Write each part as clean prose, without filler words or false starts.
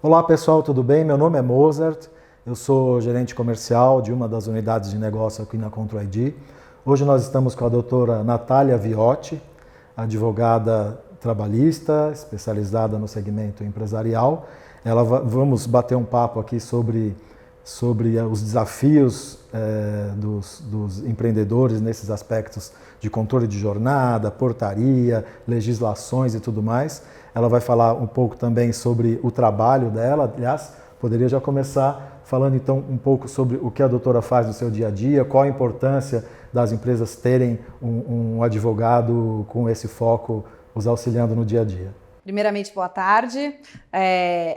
Olá pessoal, tudo bem? Meu nome é Mozart, eu sou gerente comercial de uma das unidades de negócio aqui na Control ID. Hoje nós estamos com a doutora Natália Viotti, advogada trabalhista, especializada no segmento empresarial. Vamos bater um papo aqui sobre os desafios dos empreendedores nesses aspectos de controle de jornada, portaria, legislações e tudo mais. Ela vai falar um pouco também sobre o trabalho dela. Aliás, poderia já começar falando então um pouco sobre o que a doutora faz no seu dia a dia, qual a importância das empresas terem um advogado com esse foco, os auxiliando no dia a dia. Primeiramente, boa tarde.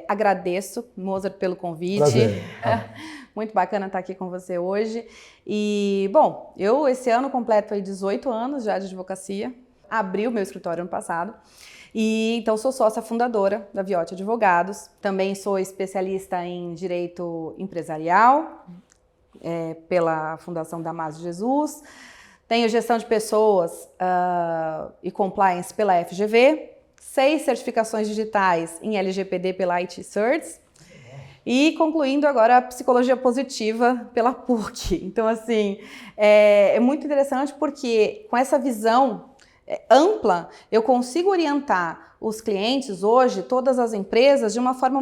Agradeço, Mozart, pelo convite. Prazer. Muito bacana estar aqui com você hoje. E, bom, eu esse ano completo aí 18 anos já de advocacia. Abri o meu escritório ano passado. E então sou sócia fundadora da Viotti Advogados. Também sou especialista em direito empresarial pela Fundação Damásio de Jesus. Tenho gestão de pessoas e compliance pela FGV. 6 certificações digitais em LGPD pela IT Certs e concluindo agora a psicologia positiva pela PUC. Então, assim, é muito interessante porque com essa visão ampla, eu consigo orientar os clientes hoje, todas as empresas, de uma forma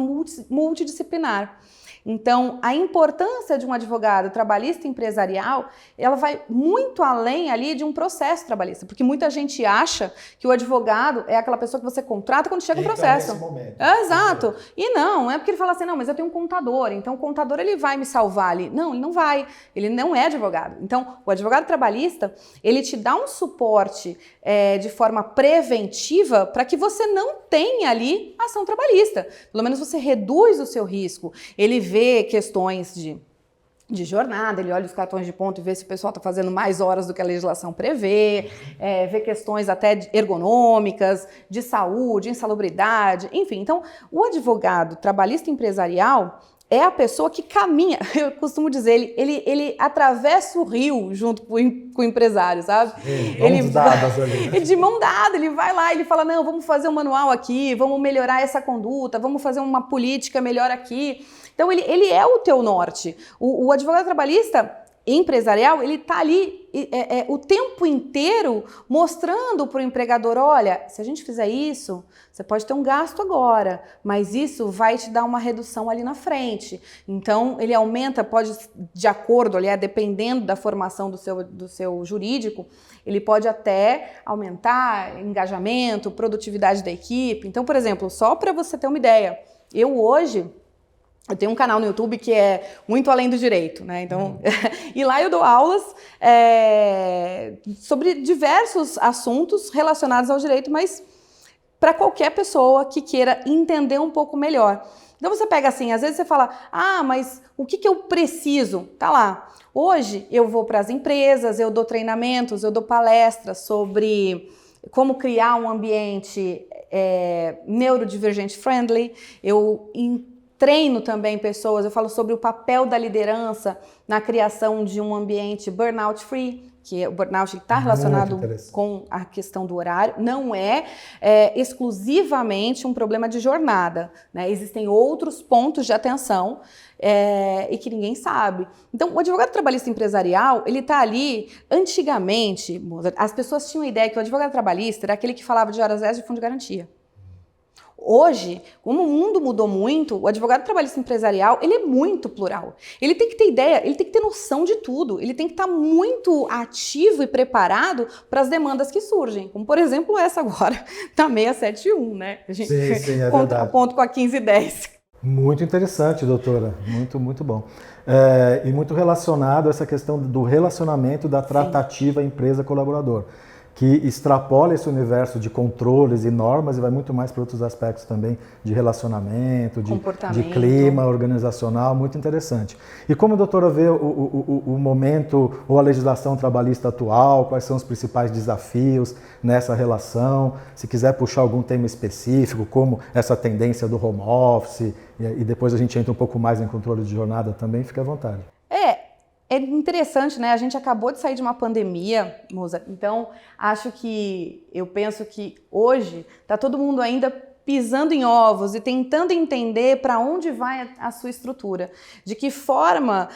multidisciplinar. Então, a importância de um advogado trabalhista empresarial, ela vai muito além ali de um processo trabalhista, porque muita gente acha que o advogado é aquela pessoa que você contrata quando chega o processo. Nesse momento. Exato. E não é porque ele fala assim, não, mas eu tenho um contador, então o contador ele vai me salvar ali. Não, ele não vai. Ele não é advogado. Então, o advogado trabalhista, ele te dá um suporte de forma preventiva para que você não tenha ali ação trabalhista. Pelo menos você reduz o seu risco. Ele vê questões de jornada, ele olha os cartões de ponto e vê se o pessoal está fazendo mais horas do que a legislação prevê, vê questões até ergonômicas, de saúde, insalubridade, enfim. Então, o advogado trabalhista empresarial é a pessoa que caminha, eu costumo dizer, ele atravessa o rio junto com o empresário, sabe? Mãos dadas ali, né? De mão dada, ele vai lá, ele fala, não, vamos fazer um manual aqui, vamos melhorar essa conduta, vamos fazer uma política melhor aqui. Então, ele é o teu norte. O advogado trabalhista empresarial, ele está ali o tempo inteiro mostrando para o empregador, olha, se a gente fizer isso, você pode ter um gasto agora, mas isso vai te dar uma redução ali na frente. Então, ele aumenta, pode, de acordo, ali, dependendo da formação do seu jurídico, ele pode até aumentar engajamento, produtividade da equipe. Então, por exemplo, só para você ter uma ideia, eu tenho um canal no YouTube que é Muito Além do Direito, né? Então, e lá eu dou aulas sobre diversos assuntos relacionados ao direito, mas para qualquer pessoa que queira entender um pouco melhor. Então você pega assim, às vezes você fala, mas o que eu preciso? Tá lá. Hoje eu vou para as empresas, eu dou treinamentos, eu dou palestras sobre como criar um ambiente neurodivergent friendly, eu treino também pessoas, eu falo sobre o papel da liderança na criação de um ambiente burnout free, que o burnout está relacionado com a questão do horário, não é exclusivamente um problema de jornada, né? Existem outros pontos de atenção e que ninguém sabe. Então, o advogado trabalhista empresarial, ele está ali, antigamente, as pessoas tinham a ideia que o advogado trabalhista era aquele que falava de horas extras de fundo de garantia. Hoje, como o mundo mudou muito, o advogado trabalhista empresarial, ele é muito plural. Ele tem que ter ideia, ele tem que ter noção de tudo, ele tem que estar muito ativo e preparado para as demandas que surgem, como por exemplo essa agora, da 671, né? A gente sim, é contraponto com a 1510. Muito interessante, doutora, muito bom. E muito relacionado a essa questão do relacionamento da tratativa empresa-colaborador, que extrapola esse universo de controles e normas e vai muito mais para outros aspectos também de relacionamento, de clima organizacional, muito interessante. E como a doutora vê o momento ou a legislação trabalhista atual, quais são os principais desafios nessa relação, se quiser puxar algum tema específico, como essa tendência do home office, e depois a gente entra um pouco mais em controle de jornada também, fique à vontade. É interessante, né? A gente acabou de sair de uma pandemia, Moza. Então, eu penso que hoje está todo mundo ainda pisando em ovos e tentando entender para onde vai a sua estrutura, de que forma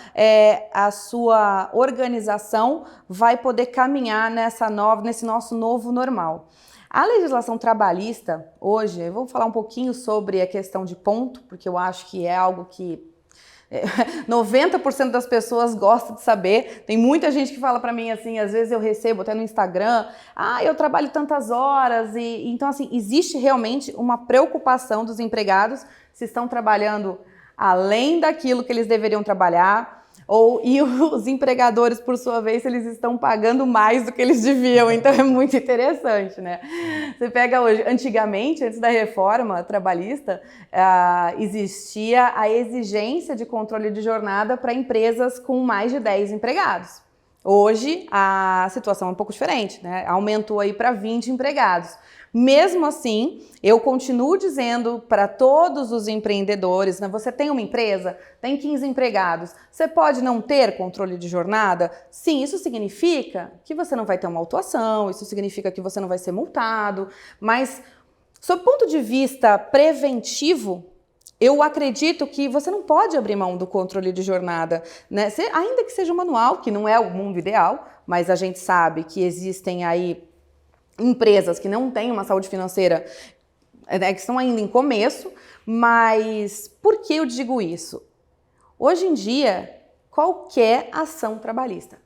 a sua organização vai poder caminhar nesse nosso novo normal. A legislação trabalhista, hoje, eu vou falar um pouquinho sobre a questão de ponto, porque eu acho que é algo que 90% das pessoas gostam de saber. Tem muita gente que fala para mim assim, às vezes eu recebo até no Instagram, eu trabalho tantas horas, então assim, existe realmente uma preocupação dos empregados se estão trabalhando além daquilo que eles deveriam trabalhar, e os empregadores, por sua vez, eles estão pagando mais do que eles deviam, então é muito interessante, né? Você pega hoje, antigamente, antes da reforma trabalhista, existia a exigência de controle de jornada para empresas com mais de 10 empregados. Hoje, a situação é um pouco diferente, né? Aumentou aí para 20 empregados. Mesmo assim, eu continuo dizendo para todos os empreendedores, né, você tem uma empresa, tem 15 empregados, você pode não ter controle de jornada? Sim, isso significa que você não vai ter uma autuação, isso significa que você não vai ser multado, mas, sob ponto de vista preventivo, eu acredito que você não pode abrir mão do controle de jornada, né? Ainda que seja um manual, que não é o mundo ideal, mas a gente sabe que existem aí empresas que não têm uma saúde financeira, que estão ainda em começo, mas por que eu digo isso? Hoje em dia, qualquer ação trabalhista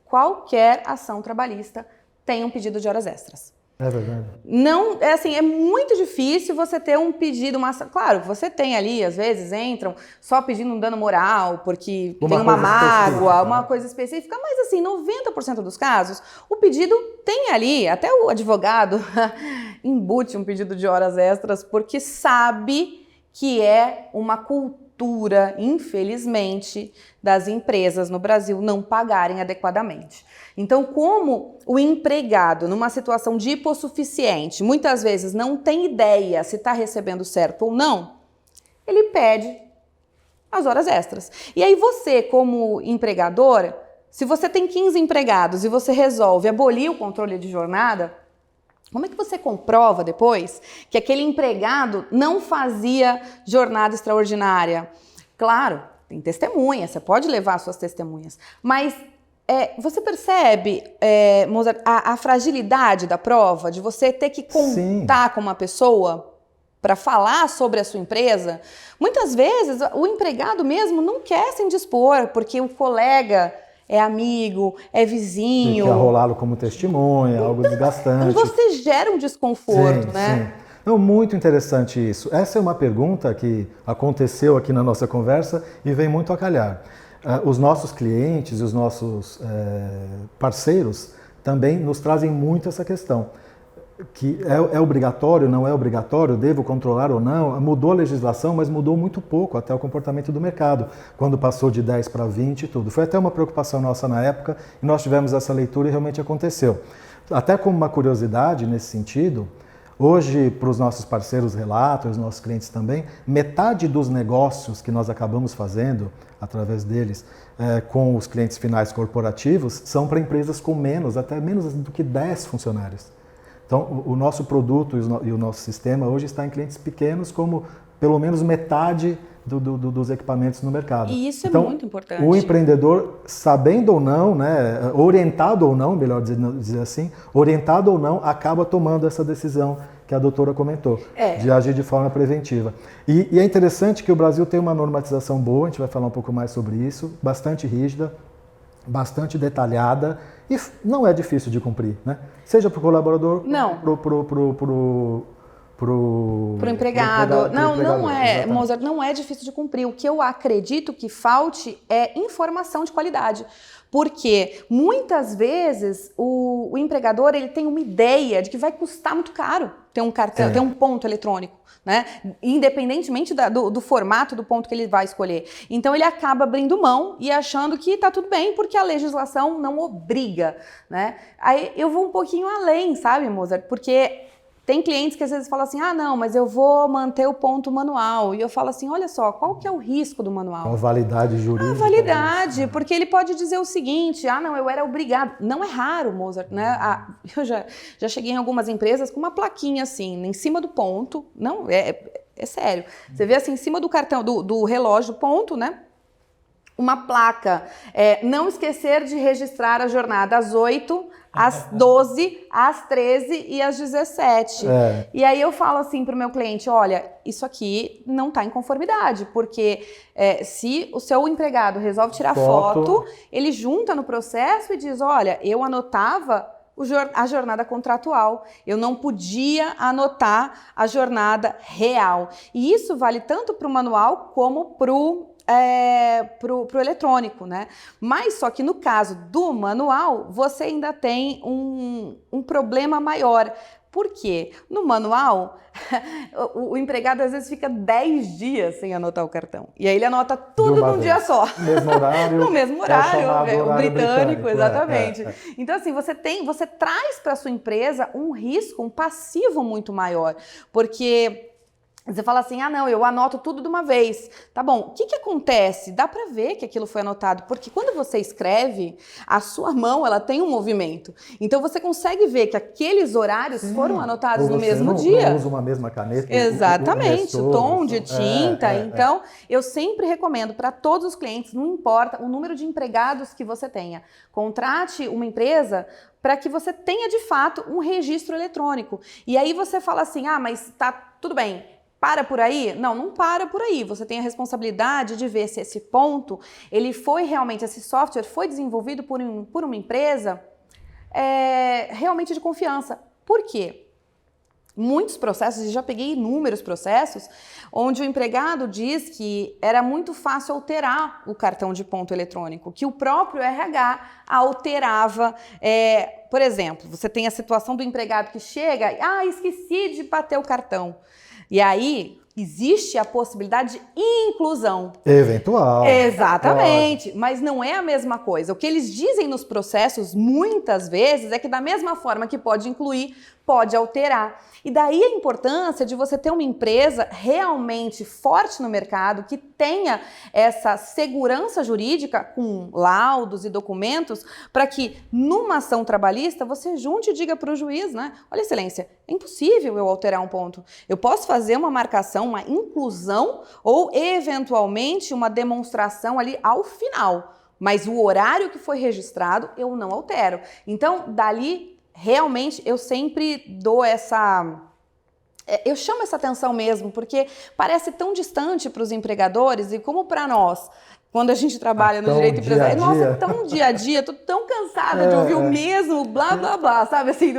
tem um pedido de horas extras. É verdade. Não, é muito difícil você ter um pedido, claro, você tem ali, às vezes entram só pedindo um dano moral, porque tem uma mágoa, uma coisa específica, mas assim, 90% dos casos, o pedido tem ali, até o advogado embute um pedido de horas extras, porque sabe que é uma cultura, infelizmente, das empresas no Brasil não pagarem adequadamente. Então, como o empregado, numa situação de hipossuficiente, muitas vezes não tem ideia se está recebendo certo ou não, ele pede as horas extras. E aí você, como empregador, se você tem 15 empregados e você resolve abolir o controle de jornada, como é que você comprova depois que aquele empregado não fazia jornada extraordinária? Claro, tem testemunha, você pode levar suas testemunhas, mas você percebe, Mozart, a fragilidade da prova, de você ter que contar Sim. com uma pessoa para falar sobre a sua empresa? Muitas vezes o empregado mesmo não quer se indispor, porque o colega é amigo, é vizinho. E quer rolá-lo como testemunha, então, algo desgastante. Você gera um desconforto, sim, né? Sim. Não, muito interessante isso. Essa é uma pergunta que aconteceu aqui na nossa conversa e vem muito a calhar. Os nossos clientes e os nossos parceiros também nos trazem muito essa questão. Que é obrigatório, não é obrigatório, devo controlar ou não? Mudou a legislação, mas mudou muito pouco até o comportamento do mercado, quando passou de 10 para 20 e tudo. Foi até uma preocupação nossa na época e nós tivemos essa leitura e realmente aconteceu. Até como uma curiosidade nesse sentido, hoje, para os nossos parceiros relatos, os nossos clientes também, metade dos negócios que nós acabamos fazendo, através deles, com os clientes finais corporativos, são para empresas com até menos do que 10 funcionários. Então, o nosso produto e o nosso sistema hoje está em clientes pequenos, como pelo menos metade dos equipamentos no mercado. E isso então, muito importante. O empreendedor, sabendo ou não, né, orientado ou não, melhor dizer assim, orientado ou não, acaba tomando essa decisão que a doutora comentou, de agir de forma preventiva. E é interessante que o Brasil tem uma normatização boa, a gente vai falar um pouco mais sobre isso, bastante rígida, bastante detalhada, e não é difícil de cumprir, né? Seja para o colaborador, pro empregado. Não é, Mozart, não é difícil de cumprir. O que eu acredito que falte é informação de qualidade. Porque muitas vezes o empregador ele tem uma ideia de que vai custar muito caro ter um cartão, ter um ponto eletrônico, né? Independentemente do formato do ponto que ele vai escolher. Então ele acaba abrindo mão e achando que está tudo bem porque a legislação não obriga, né? Aí eu vou um pouquinho além, sabe, Mozart? Porque Tem clientes que às vezes falam assim, ah, não, mas eu vou manter o ponto manual. E eu falo assim, olha só, qual que é o risco do manual? A validade jurídica. A validade, porque ele pode dizer o seguinte, ah, não, eu era obrigado. Não é raro, Mozart, né? Eu já cheguei em algumas empresas com uma plaquinha assim, em cima do ponto. Não, é sério. Você vê assim, em cima do cartão, do relógio, ponto, né? Uma placa, não esquecer de registrar a jornada às 8, às 12, às 13 e às 17. E aí eu falo assim para o meu cliente, olha, isso aqui não está em conformidade, porque se o seu empregado resolve tirar foto, ele junta no processo e diz, olha, eu anotava a jornada contratual, eu não podia anotar a jornada real. E isso vale tanto para o manual como pro eletrônico, né? Mas só que no caso do manual, você ainda tem um problema maior. Por quê? No manual, o empregado às vezes fica 10 dias sem anotar o cartão. E aí ele anota tudo num dia só. No mesmo horário. No mesmo horário, o britânico, exatamente. É. Então assim, você traz para sua empresa um risco, um passivo muito maior. Porque você fala assim, ah não, eu anoto tudo de uma vez. Tá bom, o que acontece? Dá para ver que aquilo foi anotado, porque quando você escreve, a sua mão, ela tem um movimento. Então você consegue ver que aqueles horários foram anotados no mesmo dia. Não usa uma mesma caneta. Exatamente, o tom de tinta. Então, eu sempre recomendo para todos os clientes, não importa o número de empregados que você tenha, contrate uma empresa para que você tenha de fato um registro eletrônico. E aí você fala assim, ah, mas tá tudo bem. Para por aí? Não, não para por aí. Você tem a responsabilidade de ver se esse ponto, ele foi realmente, esse software foi desenvolvido por uma empresa realmente de confiança. Por quê? Muitos processos, e já peguei inúmeros processos, onde o empregado diz que era muito fácil alterar o cartão de ponto eletrônico, que o próprio RH alterava. Por exemplo, você tem a situação do empregado que chega, esqueci de bater o cartão. E aí, existe a possibilidade de inclusão. Eventual. Exatamente, mas não é a mesma coisa. O que eles dizem nos processos, muitas vezes, é que da mesma forma que pode incluir, pode alterar. E daí a importância de você ter uma empresa realmente forte no mercado, que tenha essa segurança jurídica com laudos e documentos, para que numa ação trabalhista você junte e diga para o juiz, né? Olha, excelência, é impossível eu alterar um ponto. Eu posso fazer uma marcação, uma inclusão ou eventualmente uma demonstração ali ao final, mas o horário que foi registrado eu não altero. Então, dali realmente eu sempre dou eu chamo essa atenção mesmo, porque parece tão distante para os empregadores e como para nós, quando a gente trabalha no direito empresarial. Nossa, é tão dia a dia, tô tão cansada de ouvir o mesmo blá, blá, blá, sabe assim?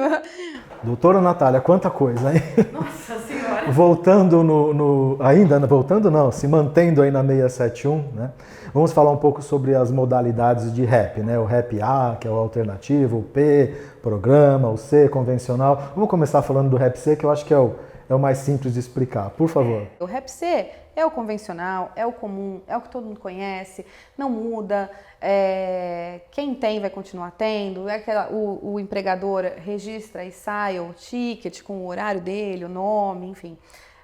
Doutora Natália, quanta coisa, hein? Nossa Senhora! Se mantendo aí na 671, né? Vamos falar um pouco sobre as modalidades de REP, né? O REP A, que é o alternativo, o P, programa, o C, convencional. Vamos começar falando do REP C, que eu acho que é o mais simples de explicar. Por favor. O REP C é o convencional, é o comum, é o que todo mundo conhece, não muda, quem tem vai continuar tendo, o empregador registra e sai o ticket com o horário dele, o nome, enfim.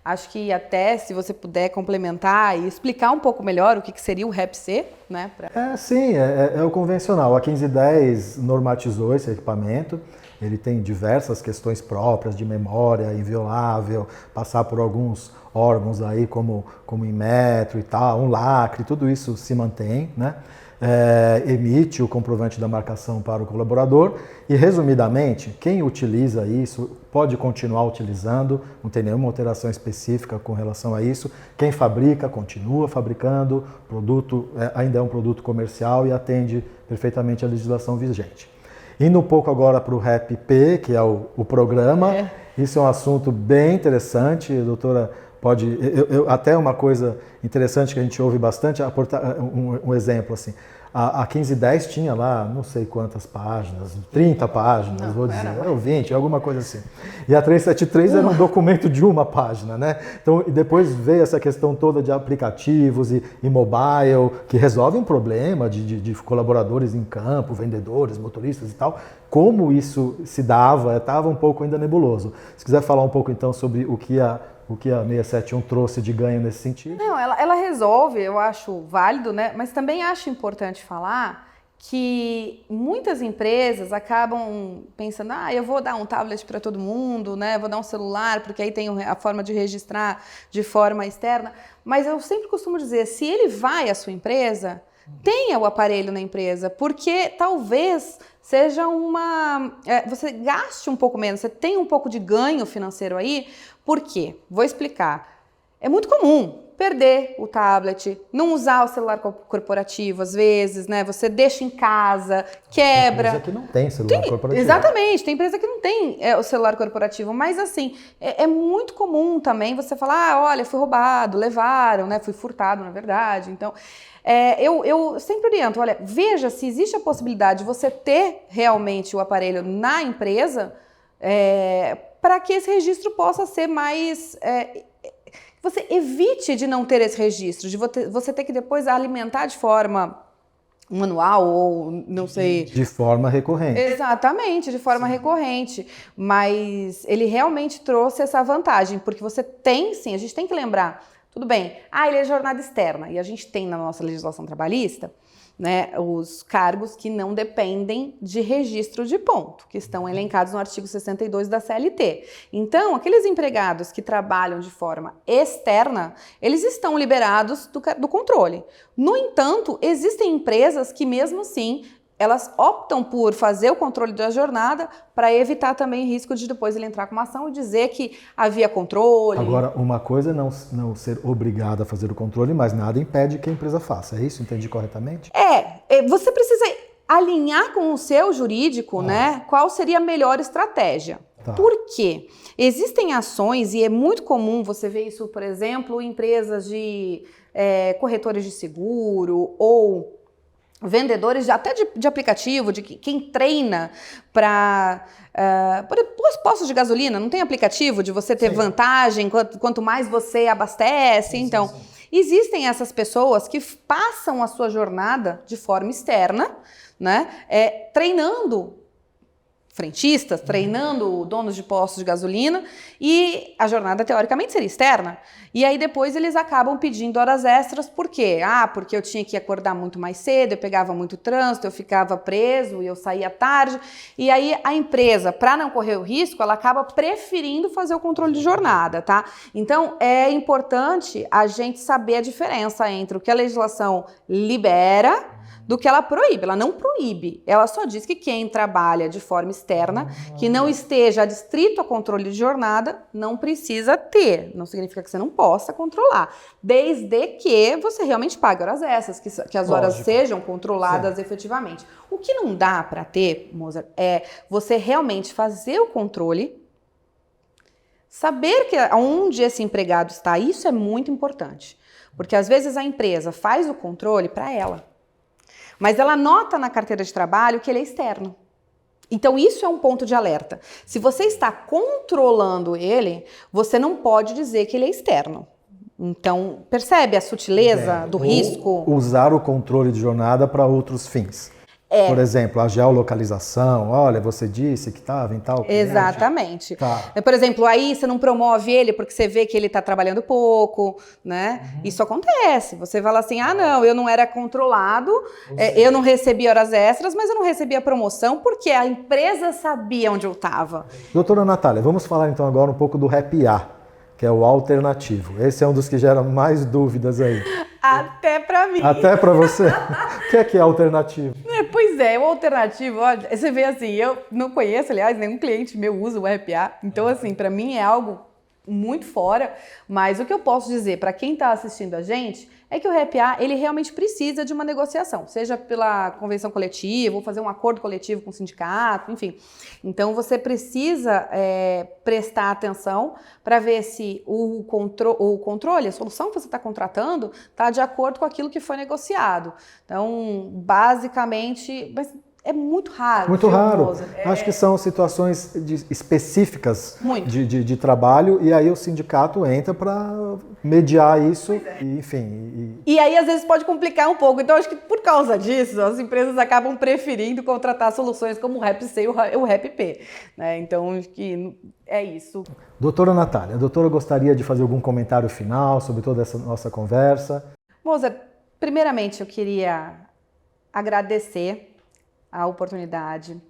Acho que até se você puder complementar e explicar um pouco melhor o que seria o REP C, né? Sim, é o convencional. A 1510 normatizou esse equipamento. Ele tem diversas questões próprias de memória inviolável, passar por alguns órgãos aí como Inmetro e tal, um lacre, tudo isso se mantém, né? Emite o comprovante da marcação para o colaborador e, resumidamente, quem utiliza isso pode continuar utilizando, não tem nenhuma alteração específica com relação a isso. Quem fabrica, continua fabricando, o produto ainda é um produto comercial e atende perfeitamente a legislação vigente. Indo um pouco agora para o REP P, que é o programa, isso é um assunto bem interessante, doutora. Até uma coisa interessante que a gente ouve bastante, aportar um exemplo assim. A 1510 tinha lá, não sei quantas páginas, 30 páginas, Não, vou dizer, era ou 20, alguma coisa assim. E a 373 era um documento de uma página, né? Então, e depois veio essa questão toda de aplicativos e mobile, que resolvem um problema de colaboradores em campo, vendedores, motoristas e tal. Como isso se dava, estava um pouco ainda nebuloso. Se quiser falar um pouco então sobre o que a 671 trouxe de ganho nesse sentido. Não, ela resolve, eu acho válido, né? Mas também acho importante falar que muitas empresas acabam pensando, eu vou dar um tablet para todo mundo, né? Vou dar um celular, porque aí tem a forma de registrar de forma externa. Mas eu sempre costumo dizer, se ele vai à sua empresa, tenha o aparelho na empresa, porque talvez seja você gaste um pouco menos, você tem um pouco de ganho financeiro aí. Por quê? Vou explicar. É muito comum perder o tablet, não usar o celular corporativo às vezes, né? Você deixa em casa, quebra. Tem empresa que não tem celular corporativo. Exatamente, tem empresa que não tem o celular corporativo, mas assim, é muito comum também você falar, olha, fui roubado, levaram, né? Fui furtado, na verdade. Então, eu sempre oriento, olha, veja se existe a possibilidade de você ter realmente o aparelho na empresa, para que esse registro possa ser mais... você evite de não ter esse registro, de você ter que depois alimentar de forma manual ou não sei... De forma recorrente. Exatamente, de forma recorrente. Mas ele realmente trouxe essa vantagem, porque você tem, sim, a gente tem que lembrar, tudo bem, ele é jornada externa, e a gente tem na nossa legislação trabalhista, né, os cargos que não dependem de registro de ponto, que estão elencados no artigo 62 da CLT. Então, aqueles empregados que trabalham de forma externa, eles estão liberados do controle. No entanto, existem empresas que, mesmo assim, elas optam por fazer o controle da jornada para evitar também o risco de depois ele entrar com uma ação e dizer que havia controle. Agora, uma coisa é não ser obrigado a fazer o controle, mas nada impede que a empresa faça. É isso? Entendi corretamente? Você precisa alinhar com o seu jurídico, né? Qual seria a melhor estratégia. Tá. Por quê? Existem ações, e é muito comum você ver isso, por exemplo, em empresas de corretores de seguro ou vendedores até de aplicativo, de quem treina para os postos de gasolina, não tem aplicativo de você ter vantagem quanto mais você abastece. Então, existem essas pessoas que passam a sua jornada de forma externa, né, treinando frentistas, treinando donos de postos de gasolina, e a jornada teoricamente seria externa. E aí depois eles acabam pedindo horas extras, por quê? Porque eu tinha que acordar muito mais cedo, eu pegava muito trânsito, eu ficava preso e eu saía tarde. E aí a empresa, para não correr o risco, ela acaba preferindo fazer o controle de jornada, tá? Então é importante a gente saber a diferença entre o que a legislação libera do que ela proíbe. Ela não proíbe, ela só diz que quem trabalha de forma externa, que não esteja adstrito a controle de jornada, não precisa ter. Não significa que você não possa controlar, desde que você realmente pague horas extras, que as horas sejam controladas efetivamente. O que não dá para ter, Mozart, é você realmente fazer o controle, saber onde esse empregado está. Isso é muito importante, porque às vezes a empresa faz o controle para ela, mas ela nota na carteira de trabalho que ele é externo. Então, isso é um ponto de alerta. Se você está controlando ele, você não pode dizer que ele é externo. Então, percebe a sutileza do risco? Usar o controle de jornada para outros fins. Por exemplo, a geolocalização, olha, você disse que estava em tal cliente. Exatamente. Tá. Por exemplo, aí você não promove ele porque você vê que ele está trabalhando pouco, né? Isso acontece. Você fala assim, não, eu não era controlado, eu não recebi horas extras, mas eu não recebi a promoção porque a empresa sabia onde eu estava. Doutora Natália, vamos falar então agora um pouco do Happy A, que é o alternativo. Esse é um dos que gera mais dúvidas aí. Até para mim. Até para você. O que é alternativo? Pois é, o alternativo, olha, você vê assim, eu não conheço, aliás, nenhum cliente meu usa o RPA, então assim, para mim é algo muito fora, mas o que eu posso dizer para quem está assistindo a gente é que o REPA, ele realmente precisa de uma negociação, seja pela convenção coletiva, ou fazer um acordo coletivo com o sindicato, enfim. Então, você precisa prestar atenção para ver se o controle, a solução que você está contratando, está de acordo com aquilo que foi negociado. Então, basicamente... É muito raro. Muito raro. Acho que são situações específicas de trabalho e aí o sindicato entra para mediar isso, e, enfim. E aí, às vezes, pode complicar um pouco. Então, acho que por causa disso, as empresas acabam preferindo contratar soluções como o REP-C e o REP-P. Né? Então, acho que é isso. Doutora Natália, a doutora gostaria de fazer algum comentário final sobre toda essa nossa conversa? Moza, primeiramente, eu queria agradecer a oportunidade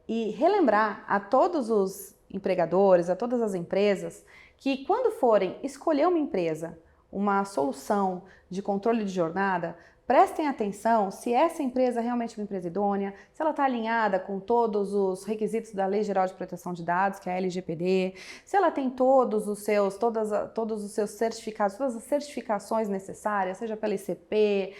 e relembrar a todos os empregadores, a todas as empresas, que quando forem escolher uma empresa, uma solução de controle de jornada, prestem atenção se essa empresa é realmente uma empresa idônea, se ela está alinhada com todos os requisitos da Lei Geral de Proteção de Dados, que é a LGPD, se ela tem todos os seus certificados, todas as certificações necessárias, seja pela ICP,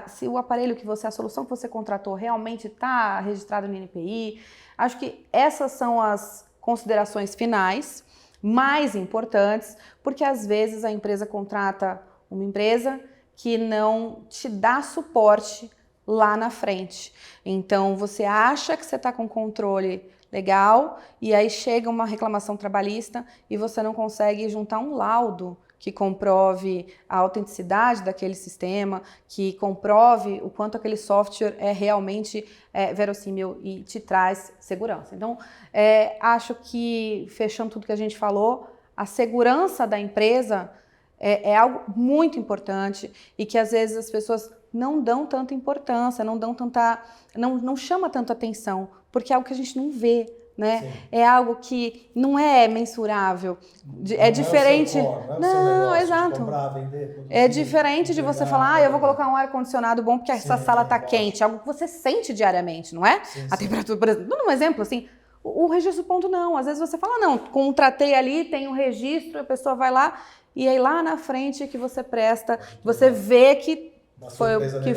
se o aparelho a solução que você contratou realmente está registrado no INPI. Acho que essas são as considerações finais, mais importantes, porque às vezes a empresa contrata uma empresa que não te dá suporte lá na frente. Então, você acha que você está com controle legal e aí chega uma reclamação trabalhista e você não consegue juntar um laudo que comprove a autenticidade daquele sistema, que comprove o quanto aquele software é realmente verossímil e te traz segurança. Então, acho que, fechando tudo que a gente falou, a segurança da empresa é algo muito importante e que às vezes as pessoas não dão tanta importância, não chama tanta atenção, porque é algo que a gente não vê, né? Sim. É algo que não é mensurável, é diferente. Não, exato. Comprar, vender, é diferente de você falar, eu vou colocar um ar-condicionado bom porque essa sala está quente, algo que você sente diariamente, não é? A temperatura, por exemplo, dando um exemplo assim. O registro ponto não, às vezes você fala, não, contratei ali, tem um registro, a pessoa vai lá, e aí lá na frente que você presta, você vê que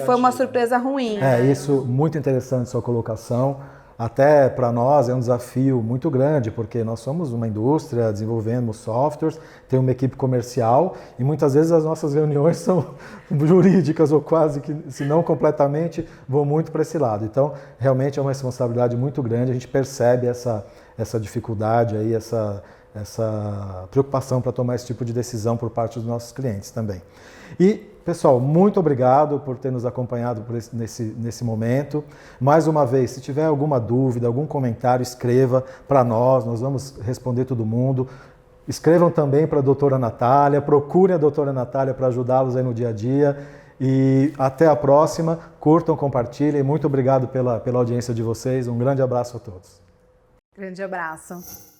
foi uma surpresa ruim. Isso, muito interessante sua colocação. Até para nós é um desafio muito grande, porque nós somos uma indústria, desenvolvemos softwares, tem uma equipe comercial e muitas vezes as nossas reuniões são jurídicas ou quase que, se não completamente, vão muito para esse lado. Então, realmente é uma responsabilidade muito grande, a gente percebe essa dificuldade aí, essa preocupação para tomar esse tipo de decisão por parte dos nossos clientes também. E, pessoal, muito obrigado por ter nos acompanhado nesse momento. Mais uma vez, se tiver alguma dúvida, algum comentário, escreva para nós vamos responder todo mundo. Escrevam também para a doutora Natália, procurem a doutora Natália para ajudá-los aí no dia a dia. E até a próxima, curtam, compartilhem. Muito obrigado pela audiência de vocês. Um grande abraço a todos. Grande abraço.